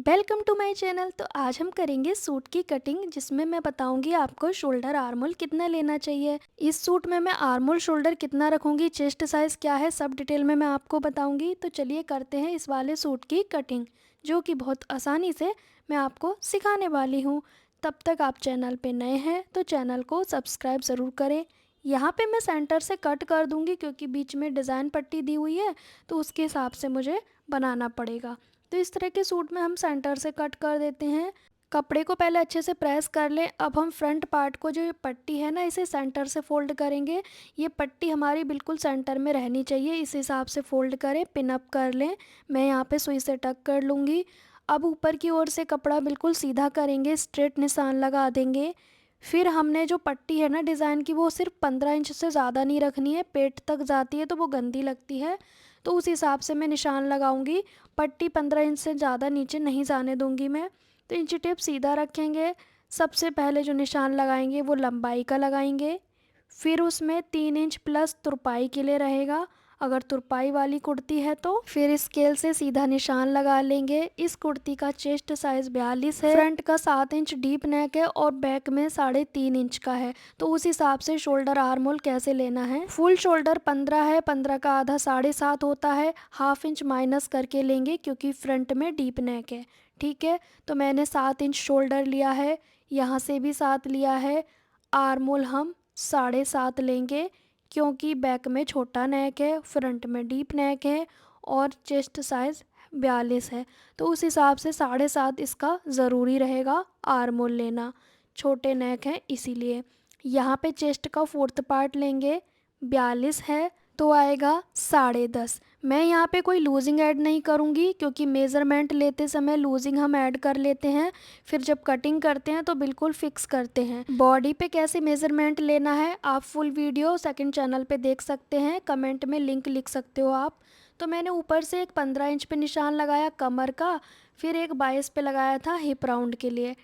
Welcome to my channel. तो आज हम करेंगे सूट की कटिंग, जिसमें मैं बताऊंगी आपको शोल्डर आर्म होल कितना लेना चाहिए। इस सूट में मैं आर्म होल शोल्डर कितना रखूंगी, चेस्ट साइज क्या है, सब डिटेल में मैं आपको बताऊंगी। तो चलिए करते हैं इस वाले सूट की कटिंग, जो कि बहुत आसानी से मैं आपको सिखाने वाली हूँ। तब तक आप चैनल पे नए हैं तो चैनल को सब्सक्राइब ज़रूर करें। यहाँ पे मैं सेंटर से कट कर दूंगी, क्योंकि बीच में डिज़ाइन पट्टी दी हुई है तो उसके हिसाब से मुझे बनाना पड़ेगा। तो इस तरह के सूट में हम सेंटर से कट कर देते हैं। कपड़े को पहले अच्छे से प्रेस कर लें। अब हम फ्रंट पार्ट को, जो ये पट्टी है ना, इसे सेंटर से फोल्ड करेंगे। ये पट्टी हमारी बिल्कुल सेंटर में रहनी चाहिए, इस हिसाब से फोल्ड करें, पिन अप कर लें। मैं यहाँ पे सुई से टक कर लूँगी। अब ऊपर की ओर से कपड़ा बिल्कुल सीधा करेंगे, स्ट्रेट निशान लगा देंगे। फिर हमने जो पट्टी है ना डिज़ाइन की, वो सिर्फ 15 इंच से ज़्यादा नहीं रखनी है, पेट तक जाती है तो वो गंदी लगती है। तो उस हिसाब से मैं निशान लगाऊंगी। पट्टी 15 इंच से ज़्यादा नीचे नहीं जाने दूंगी मैं। तो इंची टेप सीधा रखेंगे। सबसे पहले जो निशान लगाएंगे वो लंबाई का लगाएंगे। फिर उसमें 3 इंच प्लस तुरपाई के लिए रहेगा, अगर तुरपाई वाली कुर्ती है तो। फिर स्केल से सीधा निशान लगा लेंगे। इस कुर्ती का चेस्ट साइज 42 है, फ्रंट का 7 इंच डीप नेक है और बैक में 3.5 इंच का है। तो उस हिसाब से शोल्डर आर्म होल कैसे लेना है। फुल शोल्डर 15 है, 15 का आधा 7.5 होता है। हाफ इंच माइनस करके लेंगे, क्योंकि फ्रंट में डीप नेक है। ठीक है, तो मैंने 7 इंच शोल्डर लिया है, यहाँ से भी 7 लिया है। आर्म होल हम 7.5 लेंगे, क्योंकि बैक में छोटा नेक है, फ्रंट में डीप नेक है और चेस्ट साइज़ 42 है। तो उस हिसाब से 7.5 इसका ज़रूरी रहेगा आर्म होल लेना, छोटे नेक हैं इसीलिए। यहाँ पे चेस्ट का फोर्थ पार्ट लेंगे, 42 है तो आएगा 10.5। मैं यहाँ पे कोई लूजिंग ऐड नहीं करूँगी, क्योंकि मेज़रमेंट लेते समय लूजिंग हम ऐड कर लेते हैं, फिर जब कटिंग करते हैं तो बिल्कुल फिक्स करते हैं। बॉडी पे कैसे मेज़रमेंट लेना है आप फुल वीडियो सेकंड चैनल पे देख सकते हैं, कमेंट में लिंक लिख सकते हो आप। तो मैंने ऊपर से एक 15 इंच पे निशान लगाया कमर का, फिर एक 22 पे लगाया था हिप राउंड के लिए।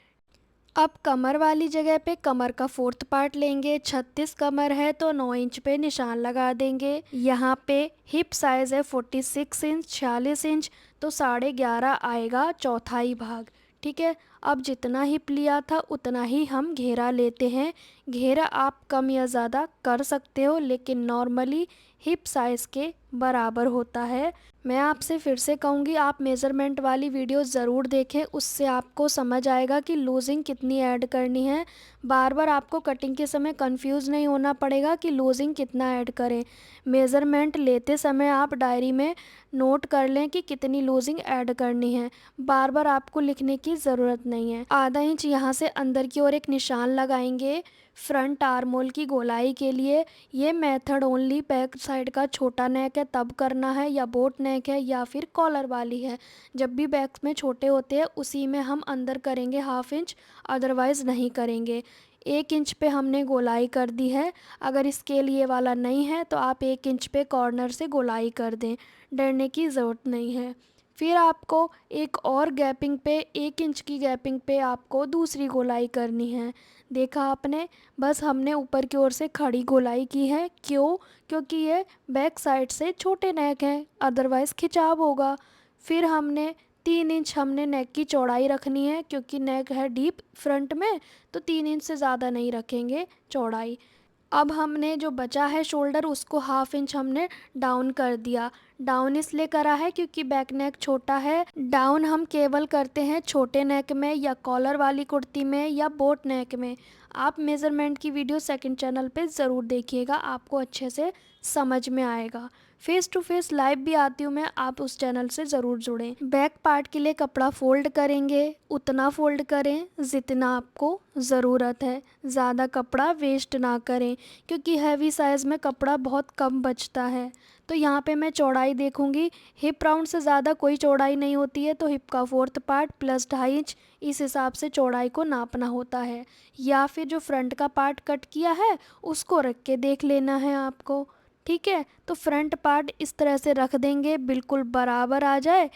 अब कमर वाली जगह पे कमर का फोर्थ पार्ट लेंगे। 36 कमर है तो 9 इंच पे निशान लगा देंगे। यहाँ पे हिप साइज़ है 46 इंच, 46 इंच, तो 11.5 आएगा चौथाई भाग। ठीक है, अब जितना हिप लिया था उतना ही हम घेरा लेते हैं। घेरा आप कम या ज़्यादा कर सकते हो, लेकिन नॉर्मली हिप साइज़ के बराबर होता है। मैं आपसे फिर से कहूँगी, आप मेज़रमेंट वाली वीडियो ज़रूर देखें, उससे आपको समझ आएगा कि लूजिंग कितनी ऐड करनी है। बार बार आपको कटिंग के समय कंफ्यूज नहीं होना पड़ेगा कि लूजिंग कितना ऐड करें। मेज़रमेंट लेते समय आप डायरी में नोट कर लें कि कितनी लूजिंग ऐड करनी है, बार बार आपको लिखने की ज़रूरत नहीं है। आधा इंच यहाँ से अंदर की ओर एक निशान लगाएंगे फ्रंट आर्म होल की गोलाई के लिए। ये मेथड ओनली बैक साइड का छोटा नेक है तब करना है, या बोट नेक है या फिर कॉलर वाली है, जब भी बैक में छोटे होते हैं उसी में हम अंदर करेंगे हाफ इंच, अदरवाइज़ नहीं करेंगे। 1 इंच पे हमने गोलाई कर दी है। अगर स्केल ये वाला नहीं है तो आप 1 इंच पे कॉर्नर से गोलाई कर दें, डरने की ज़रूरत नहीं है। फिर आपको एक और गैपिंग पे, 1 इंच की गैपिंग पे आपको दूसरी गोलाई करनी है। देखा आपने, बस हमने ऊपर की ओर से खड़ी गोलाई की है। क्यों? क्योंकि ये बैक साइड से छोटे नेक हैं, अदरवाइज़ खिंचाव होगा। फिर हमने 3 इंच हमने नेक की चौड़ाई रखनी है, क्योंकि नेक है डीप फ्रंट में, तो 3 इंच से ज़्यादा नहीं रखेंगे चौड़ाई। अब हमने जो बचा है शोल्डर, उसको हाफ इंच हमने डाउन कर दिया। डाउन इसलिए करा है क्योंकि बैक नेक छोटा है। डाउन हम केवल करते हैं छोटे नेक में, या कॉलर वाली कुर्ती में, या बोट नेक में। आप मेज़रमेंट की वीडियो सेकंड चैनल पे ज़रूर देखिएगा, आपको अच्छे से समझ में आएगा। फेस टू फेस लाइव भी आती हूँ मैं, आप उस चैनल से ज़रूर जुड़ें। बैक पार्ट के लिए कपड़ा फोल्ड करेंगे, उतना फोल्ड करें जितना आपको ज़रूरत है, ज़्यादा कपड़ा वेस्ट ना करें, क्योंकि हैवी साइज़ में कपड़ा बहुत कम बचता है। तो यहाँ पे मैं चौड़ाई देखूँगी, हिप राउंड से ज़्यादा कोई चौड़ाई नहीं होती है, तो हिप का फोर्थ पार्ट प्लस 2.5 इंच, इस हिसाब से चौड़ाई को नापना होता है। या फिर जो फ्रंट का पार्ट कट किया है उसको रख के देख लेना है आपको। ठीक है, तो फ्रंट पार्ट इस तरह से रख देंगे, बिल्कुल बराबर आ जाए,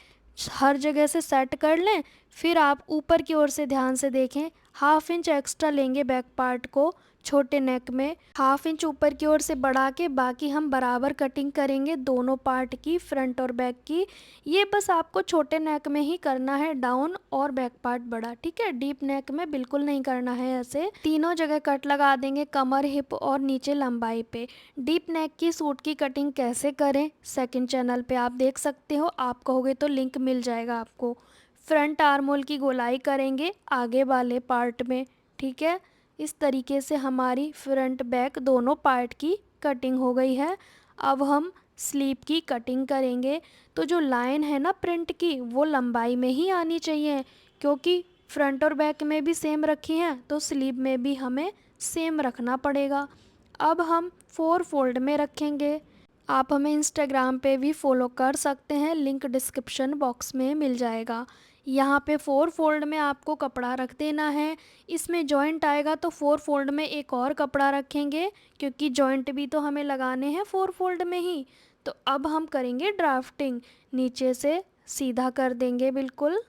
हर जगह से सेट कर लें। फिर आप ऊपर की ओर से ध्यान से देखें, हाफ इंच एक्स्ट्रा लेंगे बैक पार्ट को, छोटे नेक में 1/2 इंच ऊपर की ओर से बढ़ा के बाकी हम बराबर कटिंग करेंगे दोनों पार्ट की, फ्रंट और बैक की। ये बस आपको छोटे नेक में ही करना है, डाउन और बैक पार्ट बड़ा, ठीक है। डीप नेक में बिल्कुल नहीं करना है ऐसे। तीनों जगह कट लगा देंगे, कमर, हिप और नीचे लंबाई पे। डीप नेक की सूट की कटिंग कैसे करें सेकंड चैनल पे आप देख सकते हो, आप कहोगे तो लिंक मिल जाएगा आपको। फ्रंट आर्म होल की गोलाई करेंगे आगे वाले पार्ट में, ठीक है। इस तरीके से हमारी फ्रंट बैक दोनों पार्ट की कटिंग हो गई है। अब हम स्लीव की कटिंग करेंगे। तो जो लाइन है ना प्रिंट की, वो लंबाई में ही आनी चाहिए, क्योंकि फ्रंट और बैक में भी सेम रखी हैं तो स्लीव में भी हमें सेम रखना पड़ेगा। अब हम 4 फोल्ड में रखेंगे। आप हमें इंस्टाग्राम पे भी फॉलो कर सकते हैं, लिंक डिस्क्रिप्शन बॉक्स में मिल जाएगा। यहाँ पे 4 फोल्ड में आपको कपड़ा रख देना है। इसमें जॉइंट आएगा तो 4 फोल्ड में एक और कपड़ा रखेंगे, क्योंकि जॉइंट भी तो हमें लगाने हैं 4 फोल्ड में ही। तो अब हम करेंगे ड्राफ्टिंग, नीचे से सीधा कर देंगे बिल्कुल।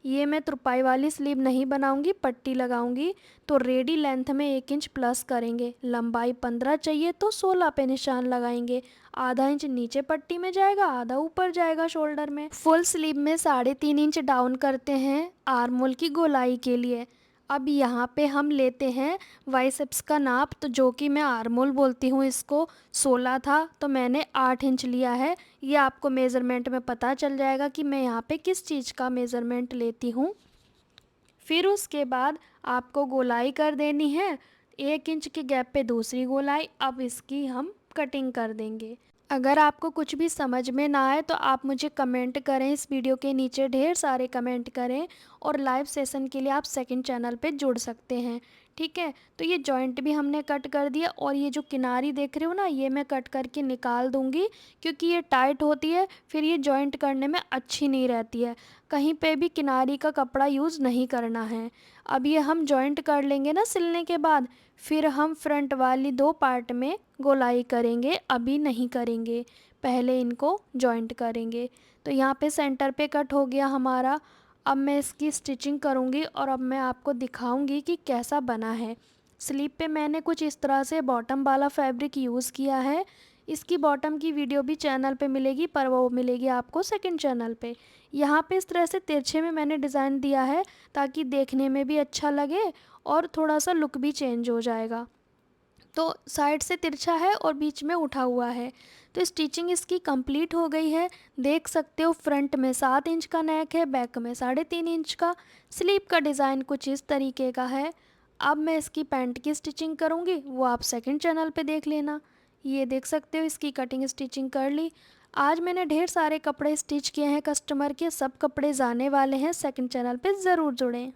ये मैं तुरपाई वाली स्लीव नहीं बनाऊंगी, पट्टी लगाऊंगी। तो रेडी लेंथ में 1 इंच प्लस करेंगे, लंबाई 15 चाहिए तो 16 पे निशान लगाएंगे। आधा इंच नीचे पट्टी में जाएगा, आधा ऊपर जाएगा शोल्डर में। फुल स्लीव में 3.5 इंच डाउन करते हैं आर्म होल की गोलाई के लिए। अब यहाँ पे हम लेते हैं बाइसेप्स का नाप, तो जो कि मैं आर्म होल बोलती हूँ इसको, 16 था तो मैंने 8 इंच लिया है। ये आपको मेज़रमेंट में पता चल जाएगा कि मैं यहाँ पे किस चीज़ का मेज़रमेंट लेती हूँ। फिर उसके बाद आपको गोलाई कर देनी है, 1 इंच के गैप पे दूसरी गोलाई। अब इसकी हम कटिंग कर देंगे। अगर आपको कुछ भी समझ में ना आए तो आप मुझे कमेंट करें, इस वीडियो के नीचे ढेर सारे कमेंट करें, और लाइव सेशन के लिए आप सेकंड चैनल पे जुड़ सकते हैं, ठीक है। तो ये जॉइंट भी हमने कट कर दिया, और ये जो किनारी देख रहे हो ना, ये मैं कट करके निकाल दूंगी, क्योंकि ये टाइट होती है, फिर ये जॉइंट करने में अच्छी नहीं रहती है। कहीं पे भी किनारी का कपड़ा यूज़ नहीं करना है। अब ये हम जॉइंट कर लेंगे ना सिलने के बाद, फिर हम फ्रंट वाली 2 पार्ट में गोलाई करेंगे, अभी नहीं करेंगे, पहले इनको जॉइंट करेंगे। तो यहाँ पे सेंटर पे कट हो गया हमारा। अब मैं इसकी स्टिचिंग करूँगी और अब मैं आपको दिखाऊँगी कि कैसा बना है। स्लीव पे मैंने कुछ इस तरह से बॉटम वाला फैब्रिक यूज़ किया है। इसकी बॉटम की वीडियो भी चैनल पे मिलेगी, पर वो मिलेगी आपको सेकंड चैनल पे। यहाँ पे इस तरह से तिरछे में मैंने डिज़ाइन दिया है, ताकि देखने में भी अच्छा लगे और थोड़ा सा लुक भी चेंज हो जाएगा। तो साइड से तिरछा है और बीच में उठा हुआ है। तो स्टिचिंग इसकी कंप्लीट हो गई है, देख सकते हो। फ्रंट में 7 इंच का नेक है, बैक में 3.5 इंच का। स्लीव का डिज़ाइन कुछ इस तरीके का है। अब मैं इसकी पैंट की स्टिचिंग करूँगी, वो आप सेकंड चैनल पे देख लेना। ये देख सकते हो, इसकी कटिंग स्टिचिंग कर ली। आज मैंने ढेर सारे कपड़े स्टिच किए हैं कस्टमर के, सब कपड़े जाने वाले हैं, सेकंड चैनल पे ज़रूर जुड़ें।